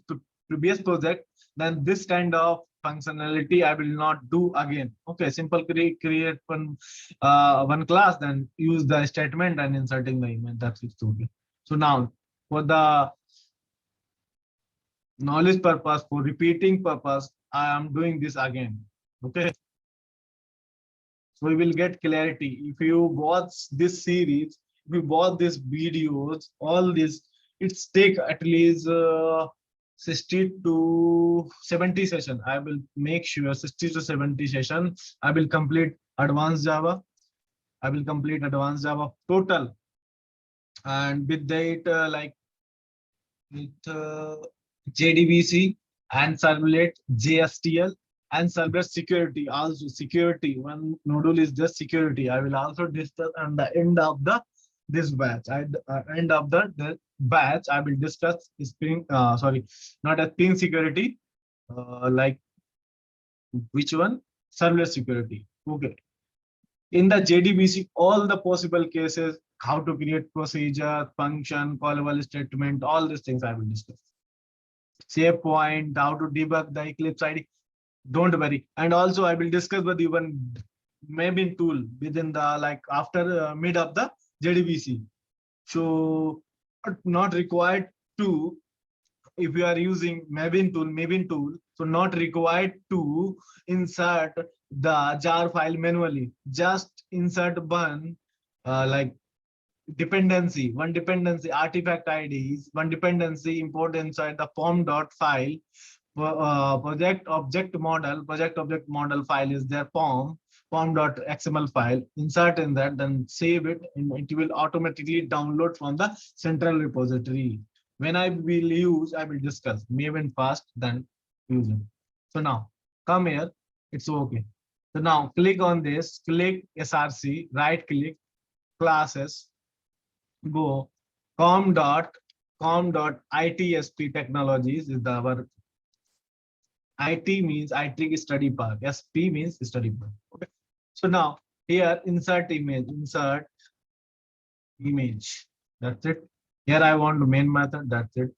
previous project, then this kind of functionality I will not do again. Okay, simple create one class, then use the statement and inserting the image. That's it. Okay. So now for the knowledge purpose, for repeating purpose, I am doing this again. Okay. So we will get clarity. If you watch this series, if you watch these videos, all this, it's take at least 60 to 70 session. I will make sure 60 to 70 session. I will complete advanced Java. I will complete advanced Java total. And with that, like with JDBC and servlet JSTL and servlet security. Also security, one module is just security. I will also discuss at the end of the this batch. At end of the batch I will discuss Spring, sorry, not a Spring security, like which one, servlet security. Okay. In the JDBC, all the possible cases, how to create procedure, function, callable statement, all these things I will discuss. Save point, how to debug the Eclipse ID. Don't worry. And also I will discuss with you one Maven tool within the, like after mid of the JDBC. So not required to, if you are using Maven tool, so not required to insert the jar file manually. Just insert one like one dependency artifact IDs, one dependency import inside the form.file. Project object model file is their form.xml file. Insert in that, then save it, and it will automatically download from the central repository. When I will discuss Maven fast, then use it. So now come here, it's okay. So now click on this, click SRC, right click, classes, go com.itsp technologies is our IT means IT study park. SP means study park. Okay. So now here insert image. That's it. Here I want main method. That's it.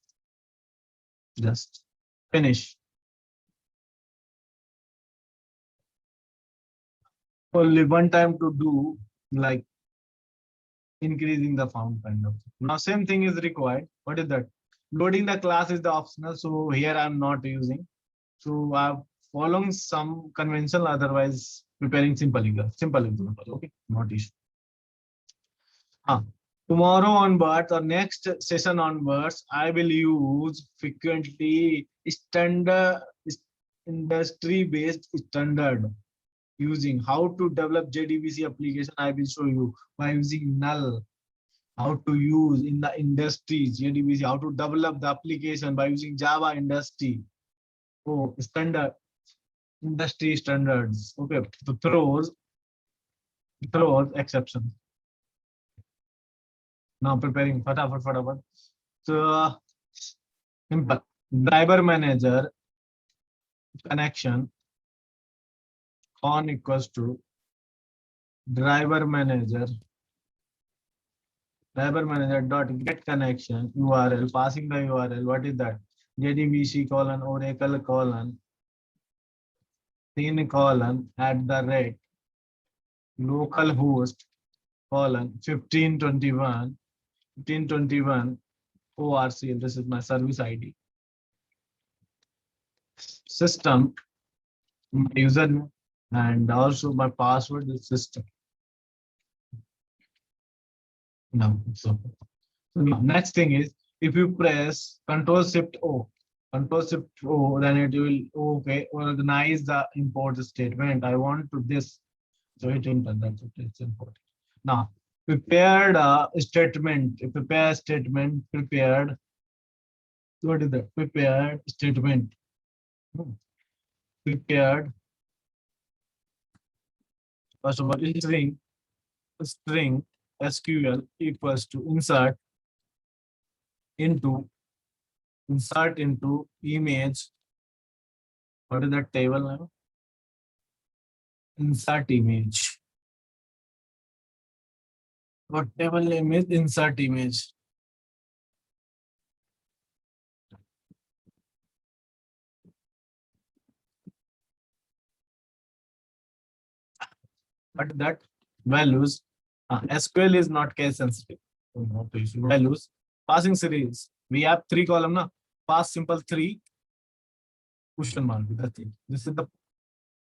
Just finish. Only one time to do, like increasing the font kind of. Now same thing is required. What is that? Loading the class is the optional. So here I'm not using. So I'm following some conventional, otherwise preparing simple example. Okay, not issue. Tomorrow onwards or next session onwards, I will use frequently standard industry-based standard using how to develop JDBC application. I will show you by using null, how to use in the industries JDBC, how to develop the application by using Java industry. Oh, standard industry standards. Okay, so throws exceptions. Now preparing fatafat. So simple. Driver manager connection on equals to driver manager dot get connection URL, passing the URL. What is that? JDBC colon Oracle colon colon @ localhost colon 1521 ORCL. This is my service ID. System, my username, and also my password is system. No, so next thing is, if you press Control-Shift-O, then it will organize the import statement. I want to this, so it enter. That's it. It's important. Now prepared statement. Prepared. What is that? Prepared statement. Prepared. First of all, string string SQL equals to into insert into image. What is that table now? Insert image. What table name is insert image? But that values, SQL is not case sensitive. So not to issue values. Passing series. We have three column na. Pass simple three question mark. That's it. This is the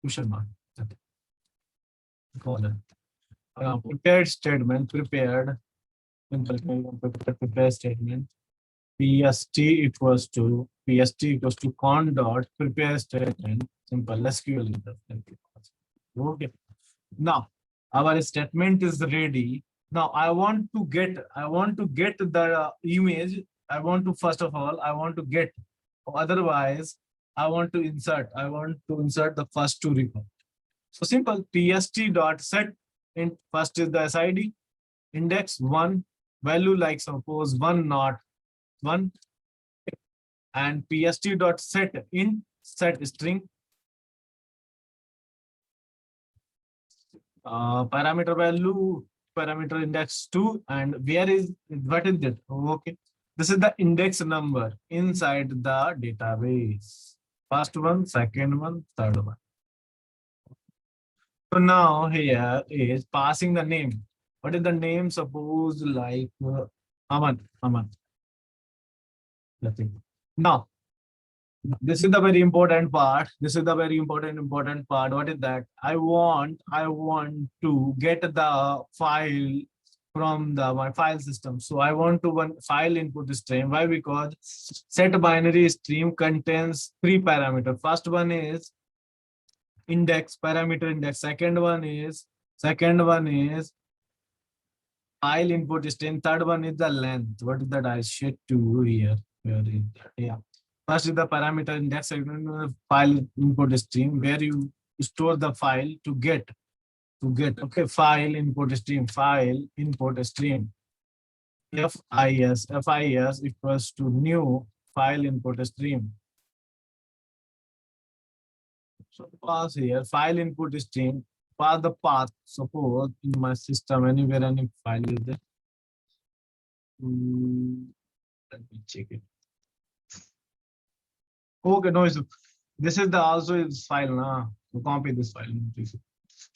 question mark. That's it. Column. Prepared statement. Prepared. Simple prepared statement. PST equals to con dot prepare statement. Simple SQL interface. Okay. Now our statement is ready. Now I want to get the image. I want to first of all I want to get. Otherwise I want to insert. I want to insert the first two record. So simple PST dot set. In first is the SID index one value like suppose one not one, and PST dot set in set string parameter value parameter index 2, and where is what is it? Okay, this is the index number inside the database. First one, second one, third one. So now here is passing the name. What is the name? Suppose like Aman. Nothing. Now this is the very important part. This is the very important part. What is that? I want to get the file from my file system. So I want to one file input stream. Why? Because set binary stream contains three parameters. First one is index, parameter index. Second one is file input stream. Third one is the length. What is that? I should do here. Where is that? Yeah. First is the parameter index, second file input stream, where you store the file to get. Okay, file input stream. FIS equals to new file input stream. So pass here file input stream, pass the path. Suppose in my system anywhere any file is there. Let me check it. Okay, no issue. This is the also is file now. So copy this file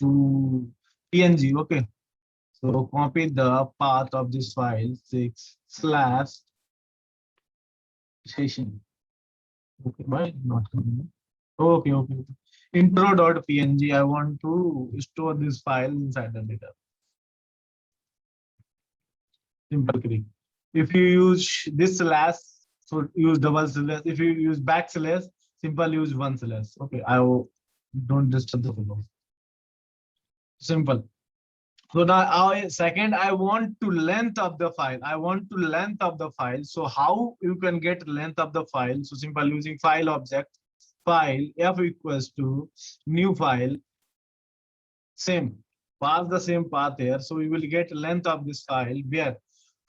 to PNG. Okay. So copy the path of this file 6/ session. Okay, why not coming? Okay. Intro.png. I want to store this file inside the data. Simple click. If you use this slash, so use double slash. If you use backslash, simple use one slash. Okay, don't disturb the flow. Simple. So now second, I want to length of the file. So how you can get length of the file? So simple using file object, file f equals to new file. Same, pass the same path here. So we will get length of this file where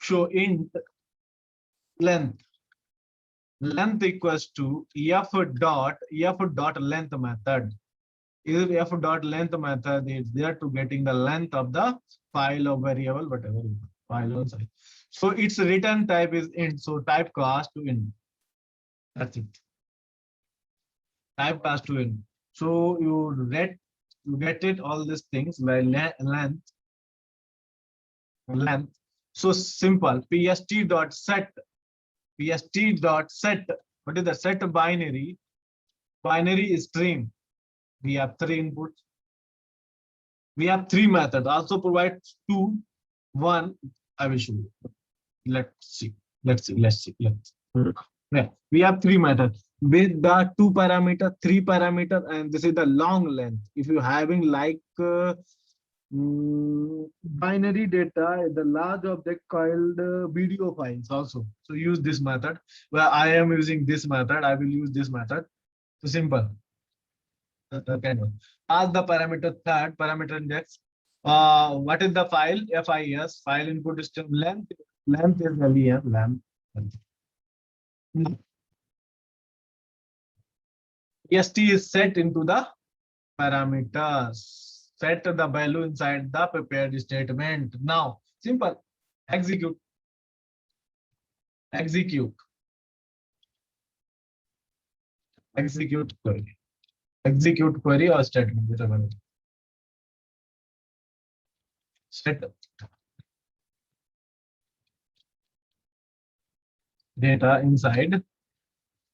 show int length equals to f dot length method. If f dot length method is there to getting the length of the file or variable, whatever file or size. So its return type is int. So typecast to int. That's it. Typecast to int. So you get it all these things like length. So simple pst dot set. What is the set binary? Binary is string. We have three inputs. We have three methods. Also provide two. One, I will show you. Let's see. Yeah, we have three methods with the two parameter, three parameter, and this is the long length. If you're having like binary data, the large object called video files also. So use this method. Well, I am using this method. I will use this method. So simple. Kind of. Ask the parameter third parameter index. What is the file? FIS, file input system length. Length is LEM, length. EST is set into the parameters. Set the value inside the prepared statement. Now, simple. Execute. Execute. Execute query. Execute query or statement, whichever. Set data inside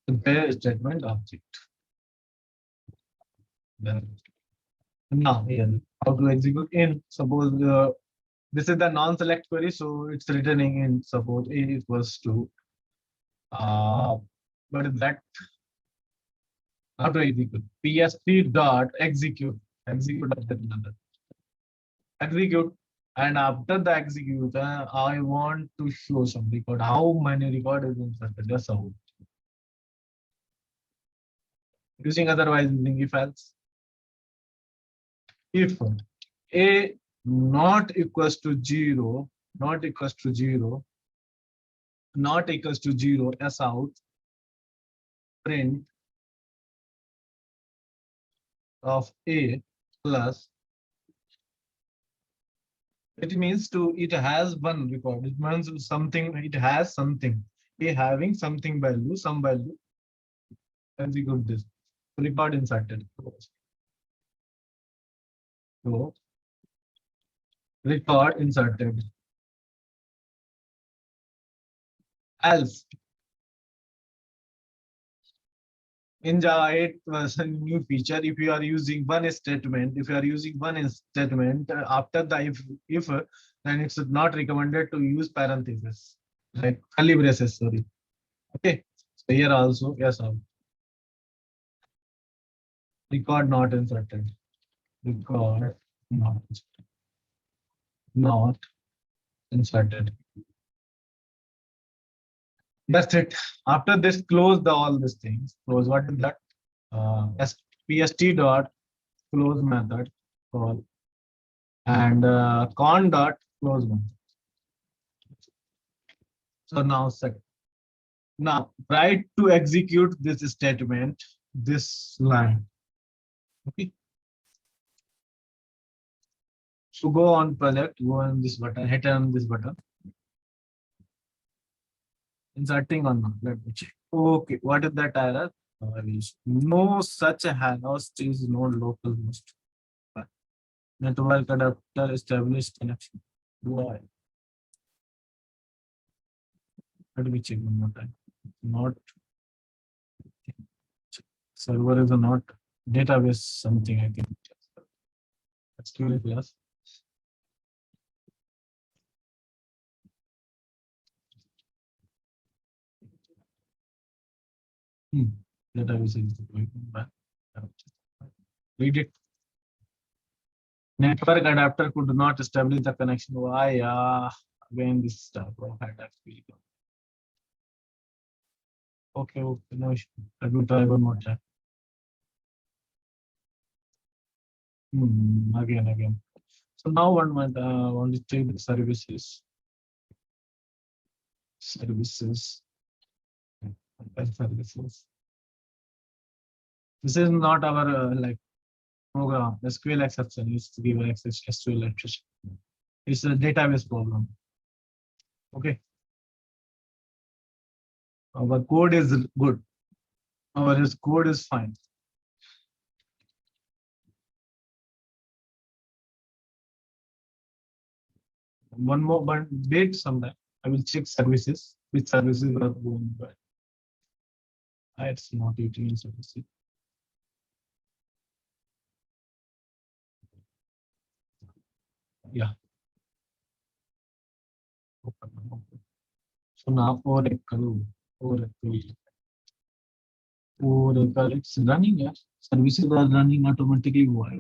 the statement object. Then now here, how to execute in? Suppose this is the non-select query, so it's returning in. Suppose a equals to what is that? How to execute? PSP dot execute. Execute execute. And after the execute, I want to show some record. How many record is inserted? Just how. Using otherwise using if else. If a not equals to 0, not equals to 0, not equals to 0, s out, print of a plus, it means to it has one record. It means something, it has something. A having something value, some value. Execute this. Record inserted. So record inserted. Else in Java 8 version new feature, if you are using one statement, after the if then it's not recommended to use parentheses, like curly braces, sorry. Okay, so here also, yes, record not inserted. Record not inserted. That's it. After this, close all these things. Close what is that? PST dot close method call and con dot close method. So now set. Now try to execute this statement, this line. Okay. So go on project, go on this button, hit on this button. Inserting or not? Let me check. Okay, what is that error? No such host is no local host. Network adapter established connection. Why? Let me check one more time. Not server is a not database something, I think. SQL class. Database is going back. Read it. Network adapter could not establish the connection. Why? Again, this stuff. Okay, okay, no issue. Let me try one more time. Again. So now one might want to take the services. Services. This is not our like program. SQL exception is to give access to SQL electrician. It's a database problem. Okay. Our code is good. Our code is fine. One more, but wait sometime. I will check services. Which services are going by. It's not utility services. Yeah. So now Oracle it's running. Yes, services are running automatically. Why?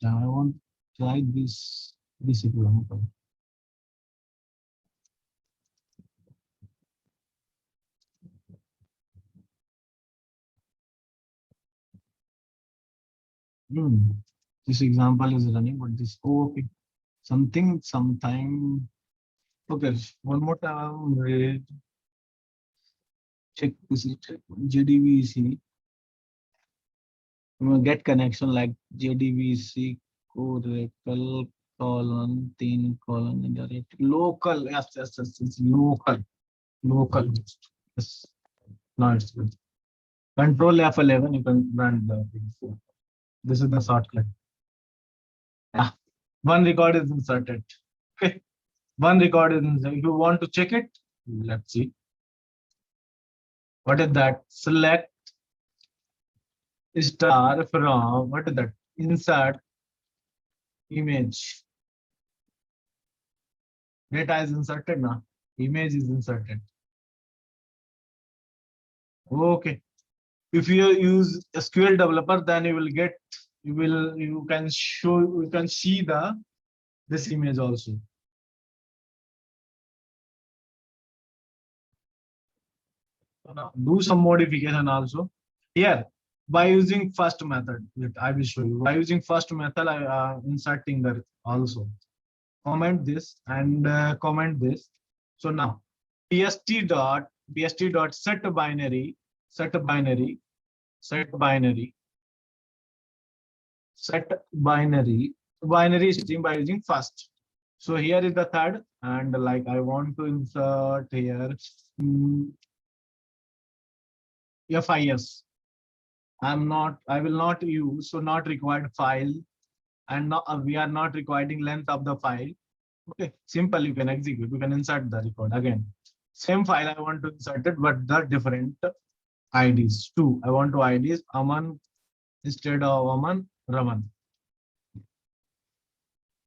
I want to try this example. Hmm. This example is running, but this okay. Something sometime. Okay, one more time. Wait, check this is JDBC. Get connection like JDBC Oracle colon 3 colon indirect local. Yes, it's local. Yes, now it's good. Control F11, you can run the thing. This is the shortcut. Yeah, one record is inserted. Okay, one record is inserted. If you want to check it, let's see. What is that? Select star from, what is that? Insert image. Data is inserted now. Image is inserted. Okay. If you use SQL developer, then you will get, you can show, you can see this image also. Now, do some modification also. Here, by using first method, I will show you. By using first method, I inserting the also. Comment this and comment this. So now, bst dot set binary, set binary, set binary, set binary, binary string by using first. So here is the third, and like I want to insert here FIS. I will not use, so not required file, and not, we are not requiring length of the file. Okay, simple, you can execute, you can insert the record again. Same file I want to insert it, but the different IDs. Two, I want to IDs Aman instead of Aman, Raman.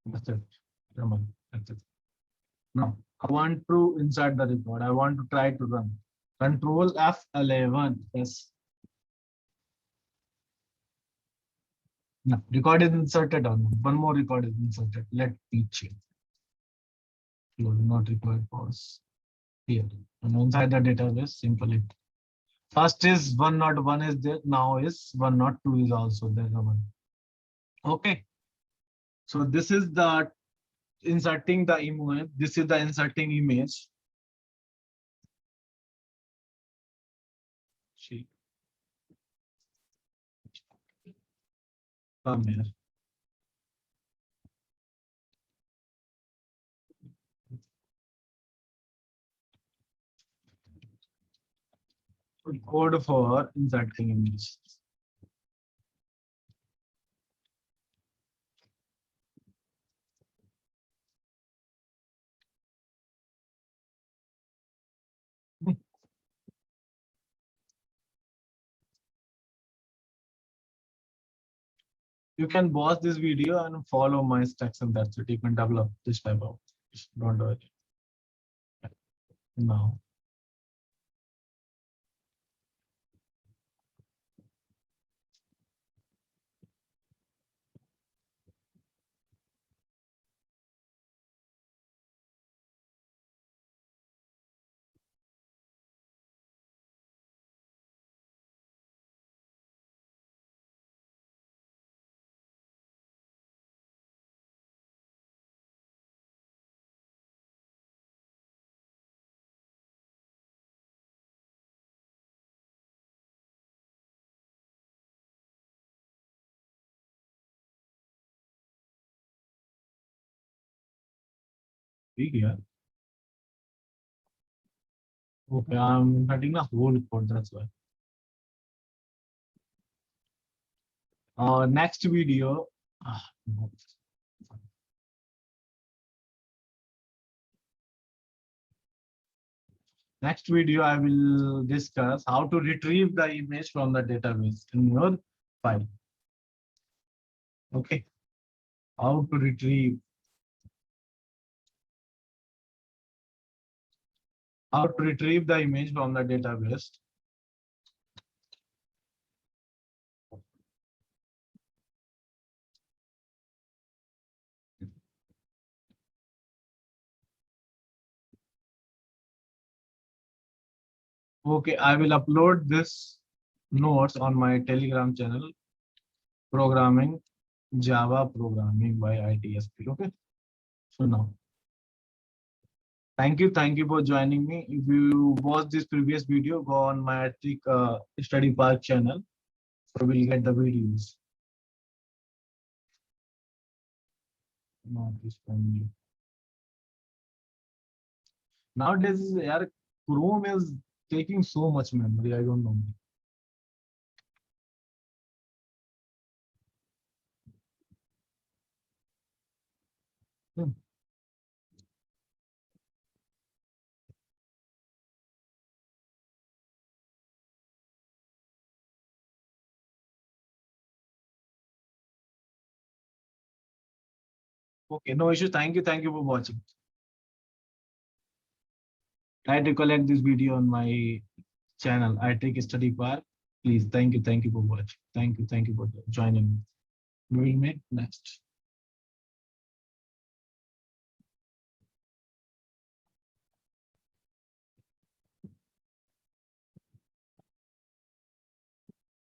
That's it, Raman. That's it. Now, I want to insert the record. I want to try to run. Control F11. Yes. No, record is inserted on. One more record is inserted. Let me check. Not required pause. Here. And inside the database, simply. First is 101 is there. Now is 102 is also there. Raman. Okay. So this is the inserting the image. This is the inserting image. She come here. Code for inserting image. You can pause this video and follow my steps, and that's it. You can develop this type of. Don't do it now. Yeah. Okay, I'm cutting the whole code. That's why. Next video. No. Next video, I will discuss how to retrieve the image from the database in your file. Okay, how to retrieve. How to retrieve the image from the database. Okay, I will upload this notes on my Telegram channel. programming, Java programming by ITSP. Okay. So now, thank you for joining me. If you watch this previous video, go on my Attic Study Park channel, so we'll get the videos. Not this family. Nowadays, yaar, Chrome is taking so much memory. I don't know. Hmm. Okay, no issue. Thank you for watching. Try to collect this video on my channel. I take study part. Please, thank you for watching. Thank you for joining me. We will meet next.